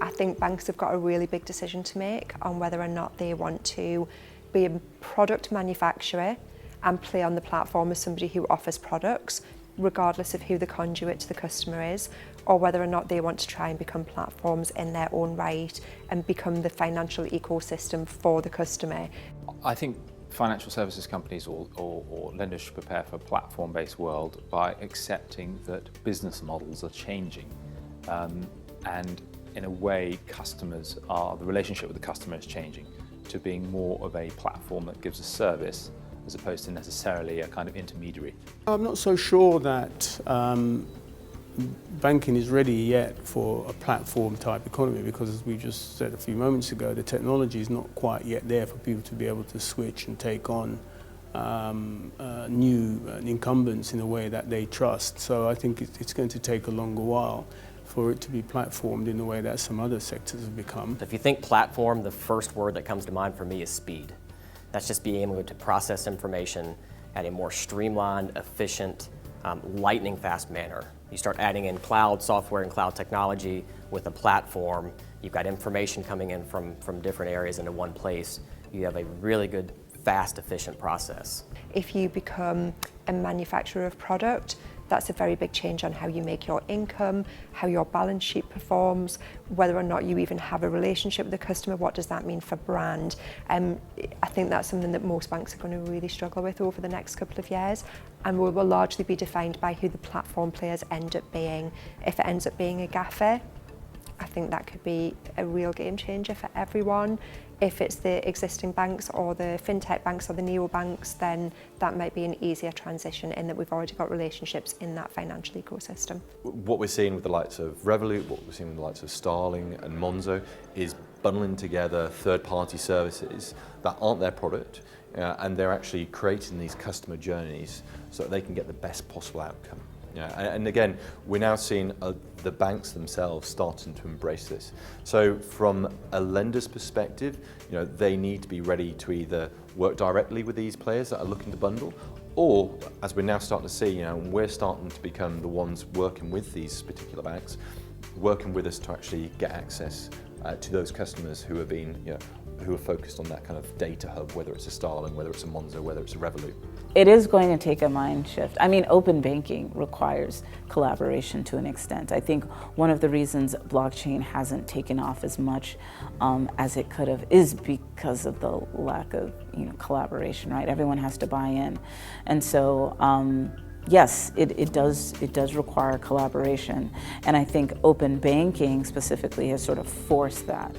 I think banks have got a really big decision to make on whether or not they want to be a product manufacturer and play on the platform as somebody who offers products, regardless of who the conduit to the customer is, or whether or not they want to try and become platforms in their own right and become the financial ecosystem for the customer. I think financial services companies or lenders should prepare for a platform-based world by accepting that business models are changing. And in a way, the relationship with the customer is changing to being more of a platform that gives a service as opposed to necessarily a kind of intermediary. I'm not so sure that banking is ready yet for a platform type economy, because as we just said a few moments ago, the technology is not quite yet there for people to be able to switch and take on new incumbents in a way that they trust. So I think it's going to take a longer while for it to be platformed in the way that some other sectors have become. If you think platform, the first word that comes to mind for me is speed. That's just being able to process information at a more streamlined, efficient, lightning fast manner. You start adding in cloud software and cloud technology with a platform, you've got information coming in from different areas into one place. You have a really good, fast, efficient process. If you become a manufacturer of product, that's a very big change on how you make your income, how your balance sheet performs, whether or not you even have a relationship with the customer. What does that mean for brand? I think that's something that most banks are going to really struggle with over the next couple of years, and will largely be defined by who the platform players end up being. If it ends up being a GAFA, I think that could be a real game changer for everyone. If it's the existing banks or the fintech banks or the neobanks, then that might be an easier transition in that we've already got relationships in that financial ecosystem. What we're seeing with the likes of Revolut, what we're seeing with the likes of Starling and Monzo is bundling together third-party services that aren't their product, and they're actually creating these customer journeys so that they can get the best possible outcome. And again, we're now seeing the banks themselves starting to embrace this. So from a lender's perspective, they need to be ready to either work directly with these players that are looking to bundle, or as we're now starting to see, we're starting to become the ones working with these particular banks, working with us to actually get access to those customers who have been, who are focused on that kind of data hub, whether it's a Starling, whether it's a Monzo, whether it's a Revolut. It is going to take a mind shift. I mean, open banking requires collaboration to an extent. I think one of the reasons blockchain hasn't taken off as much as it could have is because of the lack of collaboration, right? Everyone has to buy in. And so, yes, it does require collaboration. And I think open banking specifically has sort of forced that.